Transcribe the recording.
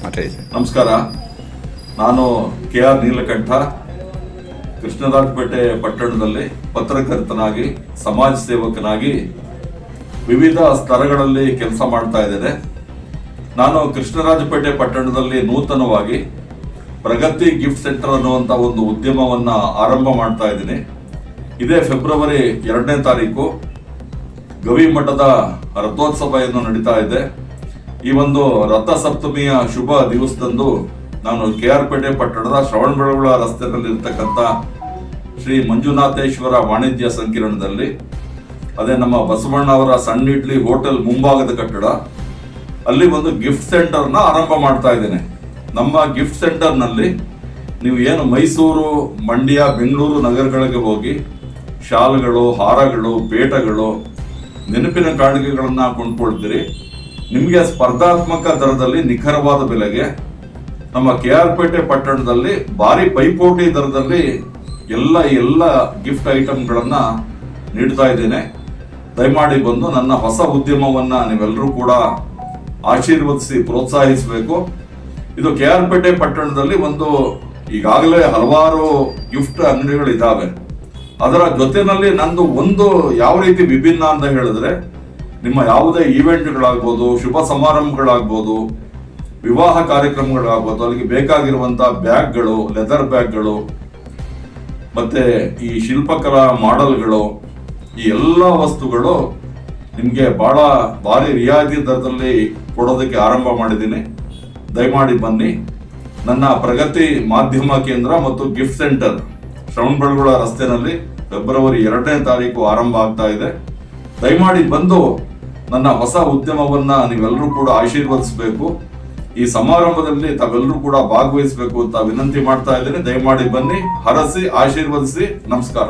ನಮಸ್ಕಾರ. ನಾನು KR ನೀಲಕಂಠ, ಕೃಷ್ಣರಾಜಪೇಟೆ ಪಟ್ಟಣದಲ್ಲಿ ಪತ್ರಕರ್ತನಾಗಿ, ಸಮಾಜ ಸೇವಕನಾಗಿ ವಿವಿಧ ಸ್ತರಗಳಲ್ಲಿ ಕೆಲಸ ಮಾಡ್ತಾ ಇದ್ದೇನೆ. ನಾನು ಕೃಷ್ಣರಾಜಪೇಟೆ ಪಟ್ಟಣದಲ್ಲಿ ನೂತನವಾಗಿ ಪ್ರಗತಿ ಗಿಫ್ಟ್ ಸೆಂಟರ್ ಅನ್ನುವಂಥ ಒಂದು ಉದ್ಯಮವನ್ನು ಆರಂಭ ಮಾಡ್ತಾ ಇದ್ದೀನಿ. ಇದೇ ಫೆಬ್ರವರಿ 2ನೇ ತಾರೀಕು ಗವಿ ಮಠದ ರಥೋತ್ಸವ ಏನು ನಡೀತಾ ಇದೆ. ಈ ಒಂದು ರಥ ಸಪ್ತಮಿಯ ಶುಭ ದಿವಸದಂದು ನಾನು KR ಪೇಟೆ ಪಟ್ಟಣದ ಶ್ರವಣಬೆಳಗೊಳ ರಸ್ತೆಯಲ್ಲಿರ್ತಕ್ಕಂಥ ಶ್ರೀ ಮಂಜುನಾಥೇಶ್ವರ ವಾಣಿಜ್ಯ ಸಂಕಿರಣದಲ್ಲಿ, ಅದೇ ನಮ್ಮ ಬಸವಣ್ಣ ಅವರ ಸಣ್ಣ ಇಡ್ಲಿ ಹೋಟೆಲ್ ಮುಂಭಾಗದ ಕಟ್ಟಡ, ಅಲ್ಲಿ ಒಂದು ಗಿಫ್ಟ್ ಸೆಂಟರ್ನ ಆರಂಭ ಮಾಡ್ತಾ ಇದ್ದೇನೆ. ನಮ್ಮ ಗಿಫ್ಟ್ ಸೆಂಟರ್ನಲ್ಲಿ ನೀವು ಏನು ಮೈಸೂರು, ಮಂಡ್ಯ, ಬೆಂಗಳೂರು ನಗರಗಳಿಗೆ ಹೋಗಿ ಶಾಲ್ಗಳು, ಹಾರಗಳು, ಪೇಟಗಳು, ನೆನಪಿನ ಕಾಣಿಕೆಗಳನ್ನ ಕೊಂಡ್ಕೊಳ್ತೀರಿ. ನಿಮಗೆ ಸ್ಪರ್ಧಾತ್ಮಕ ದರದಲ್ಲಿ ನಿಖರವಾದ ಬೆಲೆಗೆ ನಮ್ಮ KR ಪೇಟೆ ಪಟ್ಟಣದಲ್ಲಿ ಭಾರಿ ಪೈಪೋಟಿ ದರದಲ್ಲಿ ಎಲ್ಲ ಗಿಫ್ಟ್ ಐಟಮ್ಗಳನ್ನ ನೀಡ್ತಾ ಇದ್ದೇನೆ. ದಯಮಾಡಿ ಬಂದು ನನ್ನ ಹೊಸ ಉದ್ಯಮವನ್ನ ನೀವೆಲ್ಲರೂ ಕೂಡ ಆಶೀರ್ವದಿಸಿ ಪ್ರೋತ್ಸಾಹಿಸಬೇಕು. ಇದು KR ಪೇಟೆ ಪಟ್ಟಣದಲ್ಲಿ ಒಂದು ಈಗಾಗಲೇ ಹಲವಾರು ಗಿಫ್ಟ್ ಅಂಗಡಿಗಳಿದ್ದಾವೆ. ಅದರ ಜೊತೆನಲ್ಲಿ ನಂದು ಒಂದು ಯಾವ ರೀತಿ ವಿಭಿನ್ನ ಅಂತ ಹೇಳಿದ್ರೆ, ನಿಮ್ಮ ಯಾವುದೇ ಈವೆಂಟ್ಗಳಾಗ್ಬೋದು, ಶುಭ ಸಮಾರಂಭಗಳಾಗ್ಬೋದು, ವಿವಾಹ ಕಾರ್ಯಕ್ರಮಗಳಾಗ್ಬೋದು, ಅಲ್ಲಿಗೆ ಬೇಕಾಗಿರುವಂತಹ ಬ್ಯಾಗ್ಗಳು, ಲೆದರ್ ಬ್ಯಾಗ್ಗಳು, ಮತ್ತೆ ಈ ಶಿಲ್ಪಕಲಾ ಮಾಡೆಲ್ಗಳು, ಈ ಎಲ್ಲ ವಸ್ತುಗಳು ನಿಮಗೆ ಭಾರಿ ರಿಯಾಯಿತಿ ದರದಲ್ಲಿ ಕೊಡೋದಕ್ಕೆ ಆರಂಭ ಮಾಡಿದ್ದೀನಿ. ದಯಮಾಡಿ ಬನ್ನಿ. ನನ್ನ ಪ್ರಗತಿ ಮಾಧ್ಯಮ ಕೇಂದ್ರ ಮತ್ತು ಗಿಫ್ಟ್ ಸೆಂಟರ್ ಶ್ರವಣಬೆಳಗೊಳ ರಸ್ತೆಯಲ್ಲಿ ಫೆಬ್ರವರಿ 2ನೇ ತಾರೀಕು ಆರಂಭ ಆಗ್ತಾ ಇದೆ. ದಯಮಾಡಿ ಬಂದು ನನ್ನ ಹೊಸ ಉದ್ಯಮವನ್ನ ನೀವೆಲ್ಲರೂ ಕೂಡ ಆಶೀರ್ವದಿಸಬೇಕು. ಈ ಸಮಾರಂಭದಲ್ಲಿ ತಾವೆಲ್ಲರೂ ಕೂಡ ಭಾಗವಹಿಸಬೇಕು ಅಂತ ವಿನಂತಿ ಮಾಡ್ತಾ ಇದ್ದೇನೆ. ದಯಮಾಡಿ ಬನ್ನಿ, ಹರಸಿ, ಆಶೀರ್ವದಿಸಿ. ನಮಸ್ಕಾರ.